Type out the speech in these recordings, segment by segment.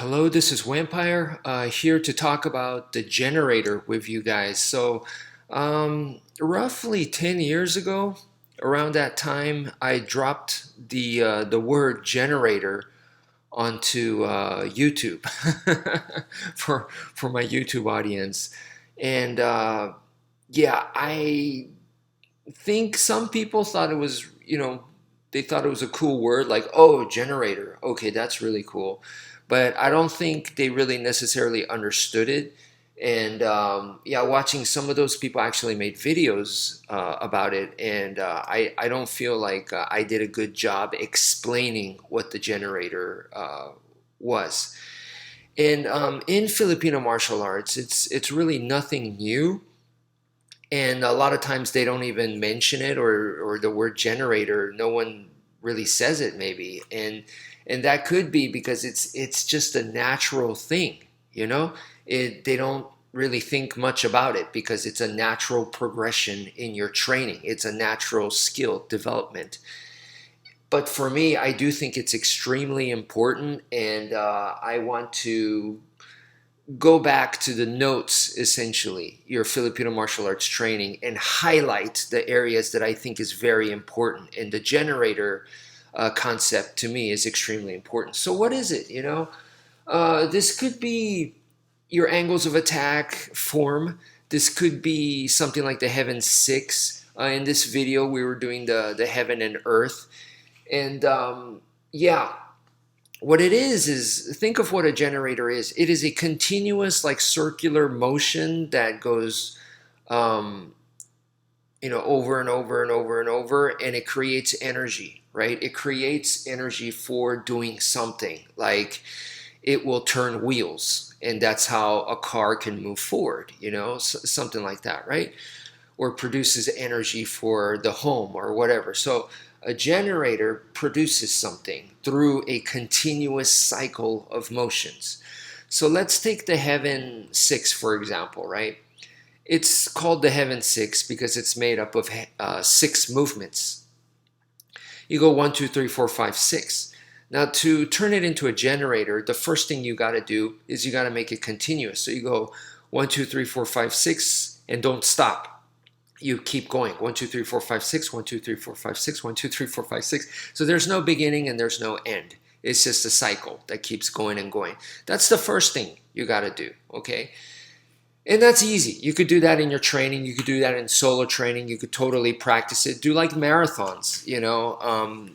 Hello, this is wmpyr here to talk about the generator with you guys. Roughly 10 years ago, around that time, I dropped the word generator onto YouTube for my YouTube audience, and yeah, I think some people thought it was, they thought it was a cool word, like, oh, generator. Okay, that's really cool. But I don't think they really necessarily understood it. And yeah, watching some of those people actually made videos about it. And I don't feel like I did a good job explaining what the generator was. And in Filipino martial arts, it's really nothing new, and a lot of times they don't even mention it, or the word generator, no one really says it maybe, and that could be because it's just a natural thing, they don't really think much about it because it's a natural progression in your training. It's a natural skill development. But for me, I do think it's extremely important, and I want to go back to the notes, essentially, your Filipino martial arts training, and highlight the areas that I think is very important. And the generator concept to me is extremely important. So what is it? This could be your angles of attack form. This could be something like the Heaven Six. In this video, we were doing the Heaven and Earth. And yeah, what it is think of what a generator is. It is a continuous, like, circular motion that goes over and over and over and over, and it creates energy, right? It creates energy for doing something. Like, it will turn wheels, and that's how a car can move forward, something like that, right? Or produces energy for the home or whatever. So a generator produces something through a continuous cycle of motions. So let's take the Heaven Six, for example, right? It's called the Heaven Six because it's made up of six movements. You go 1, 2, 3, 4, 5, 6. Now, to turn it into a generator, the first thing you got to do is you got to make it continuous. So you go 1, 2, 3, 4, 5, 6, and don't stop. You keep going. 1, 2, 3, 4, 5, 6, 1, 2, 3, 4, 5, 6, 1, 2, 3, 4, 5, 6. So there's no beginning and there's no end. It's just a cycle that keeps going and going. That's the first thing you got to do, okay? And that's easy. You could do that in your training. You could do that in solo training. You could totally practice it. Do like marathons,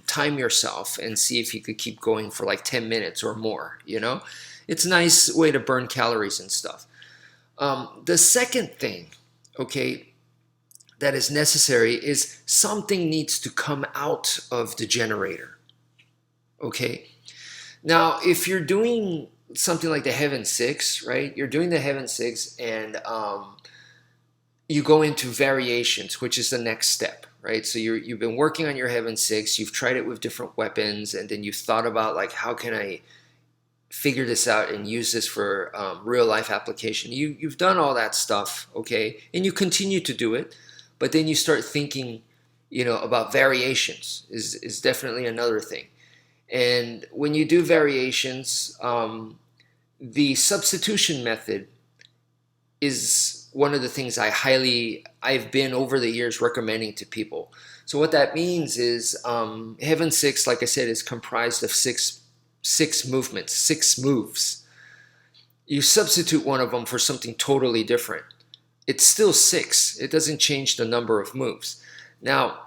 time yourself and see if you could keep going for like 10 minutes or more, It's a nice way to burn calories and stuff. The second thing, okay, that is necessary is something needs to come out of the generator, okay? Now, if you're doing something like the Heaven Six, right? You're doing the Heaven Six, and you go into variations, which is the next step, right? So you've been working on your Heaven Six, you've tried it with different weapons, and then you've thought about, like, how can I figure this out and use this for real life application. You've done all that stuff, okay? And you continue to do it, but then you start thinking, about variations is definitely another thing. And when you do variations, the substitution method is one of the things I've been over the years recommending to people. So what that means is Heaven Six, like I said, is comprised of six movements, six moves. You substitute one of them for something totally different. It's still six. It doesn't change the number of moves. Now,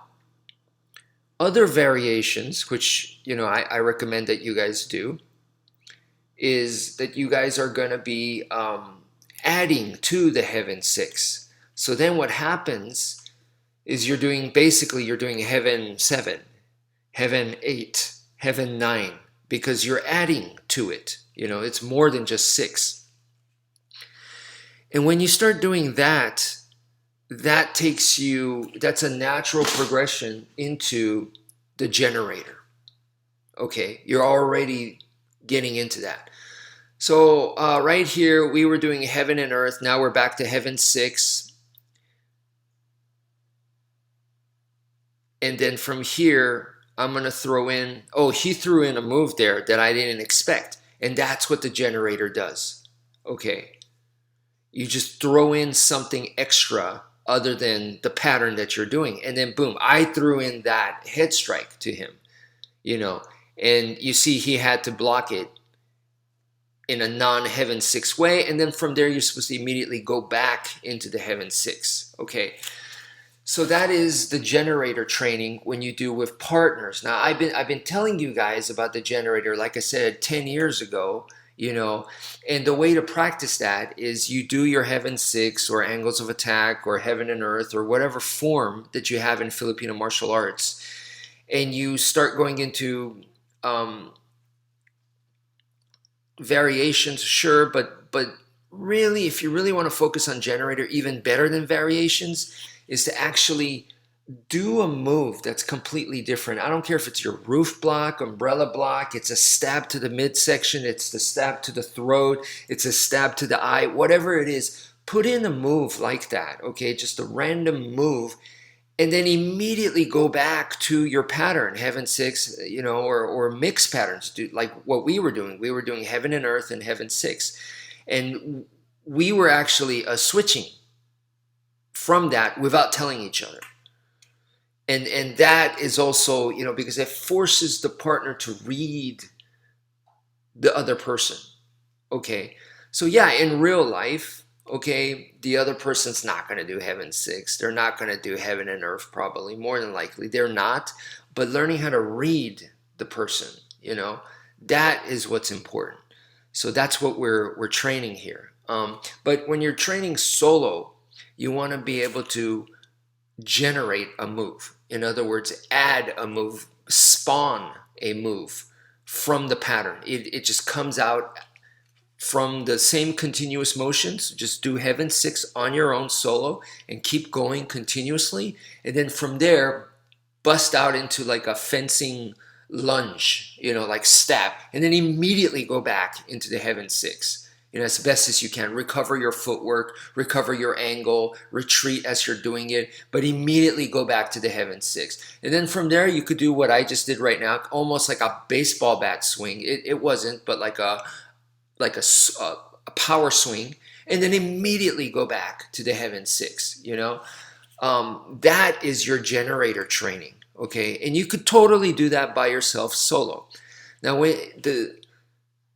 other variations, which I recommend that you guys do, is that you guys are going to be adding to the Heaven Six. So then what happens is you're doing Heaven 7, Heaven 8, Heaven 9, because you're adding to it. It's more than just six. And when you start doing that, that's a natural progression into the generator. Okay, you're already getting into that. So right here, we were doing Heaven and Earth. Now we're back to Heaven 6. And then from here, I'm going to throw in, he threw in a move there that I didn't expect. And that's what the generator does. Okay. You just throw in something extra other than the pattern that you're doing. And then boom, I threw in that head strike to him, and you see he had to block it in a non-heaven 6 way. And then from there, you're supposed to immediately go back into the heaven 6. Okay. So that is the generator training when you do with partners. Now, I've been telling you guys about the generator, like I said, 10 years ago, and the way to practice that is you do your heaven 6 or angles of attack or heaven and earth or whatever form that you have in Filipino martial arts. And you start going into variations, sure, but really, if you really want to focus on generator, even better than variations is to actually do a move that's completely different. I don't care if it's your roof block, umbrella block, it's a stab to the midsection, it's the stab to the throat, it's a stab to the eye, whatever it is, put in a move like that, okay? Just a random move, and then immediately go back to your pattern, heaven 6, or mixed patterns, like what we were doing. We were doing heaven and earth and heaven 6. And we were actually switching from that without telling each other. And that is also, because it forces the partner to read the other person. Okay. So yeah, in real life, okay, the other person's not going to do heaven 6. They're not going to do heaven and earth, probably. More than likely, they're not. But learning how to read the person, that is what's important. So that's what we're training here. But when you're training solo, you want to be able to generate a move. In other words, add a move, spawn a move from the pattern. It just comes out from the same continuous motions. Just do heaven 6 on your own solo and keep going continuously. And then from there, bust out into like a fencing lunge, like stab, and then immediately go back into the heaven 6. As best as you can. Recover your footwork, recover your angle, retreat as you're doing it, but immediately go back to the heaven 6. And then from there, you could do what I just did right now, almost like a baseball bat swing. It wasn't, but like a power swing, and then immediately go back to the heaven 6. That is your generator training. Okay, and you could totally do that by yourself solo. Now,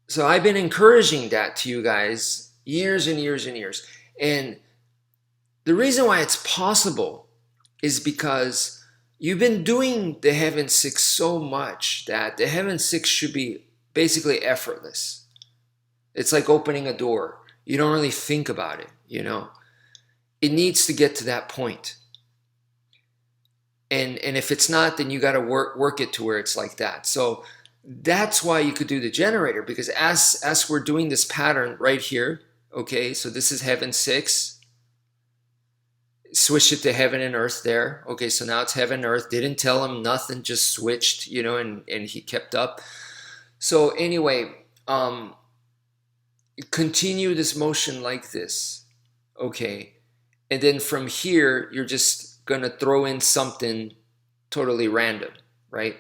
so I've been encouraging that to you guys years and years and years. And the reason why it's possible is because you've been doing the heaven 6 so much that the heaven 6 should be basically effortless. It's like opening a door. You don't really think about it, It needs to get to that point. And if it's not, then you got to work it to where it's like that. So that's why you could do the generator, because as we're doing this pattern right here, okay, so this is heaven 6, switch it to heaven and earth there. Okay, so now it's heaven and earth. Didn't tell him nothing, just switched, and he kept up. So anyway, continue this motion like this, okay, and then from here you're just gonna throw in something totally random, right?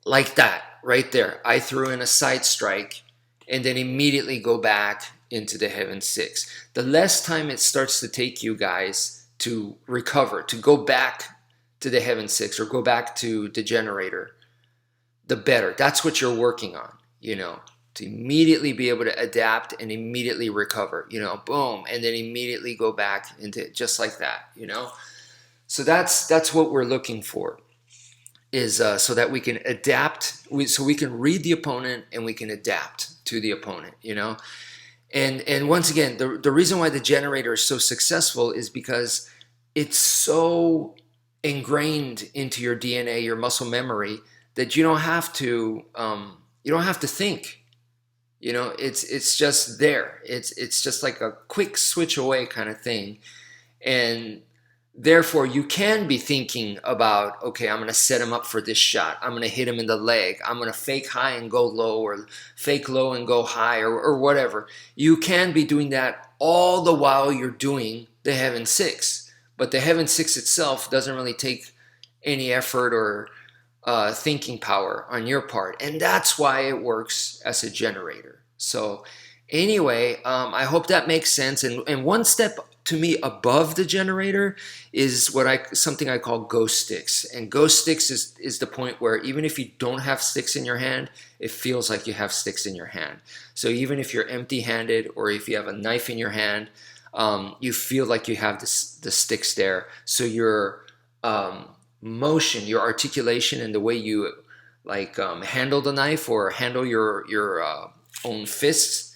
Like that, right there. I threw in a side strike and then immediately go back into the heaven 6. The less time it starts to take you guys to recover, to go back to the heaven 6 or go back to the generator, the better. That's what you're working on, to immediately be able to adapt and immediately recover, boom, and then immediately go back into it just like that, So that's what we're looking for, is so that we can adapt, so we can read the opponent and we can adapt to the opponent, And once again, the reason why the generator is so successful is because it's so ingrained into your DNA, your muscle memory, that you don't have to think. It's just there. It's just like a quick switch away kind of thing. And therefore you can be thinking about, okay, I'm going to set him up for this shot. I'm going to hit him in the leg. I'm going to fake high and go low, or fake low and go high, or whatever. You can be doing that all the while you're doing the heaven 6. But the heaven 6 itself doesn't really take any effort or thinking power on your part, and that's why it works as a generator. So anyway, I hope that makes sense. And one step to me above the generator is something I call ghost sticks. And ghost sticks is the point where even if you don't have sticks in your hand, it feels like you have sticks in your hand. So even if you're empty-handed or if you have a knife in your hand, you feel like you have the sticks there. So your motion, your articulation, and the way you handle the knife or handle your own fists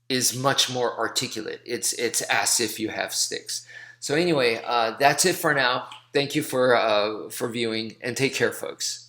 is much more articulate. It's as if you have sticks. So anyway, that's it for now. Thank you for viewing, and take care, folks.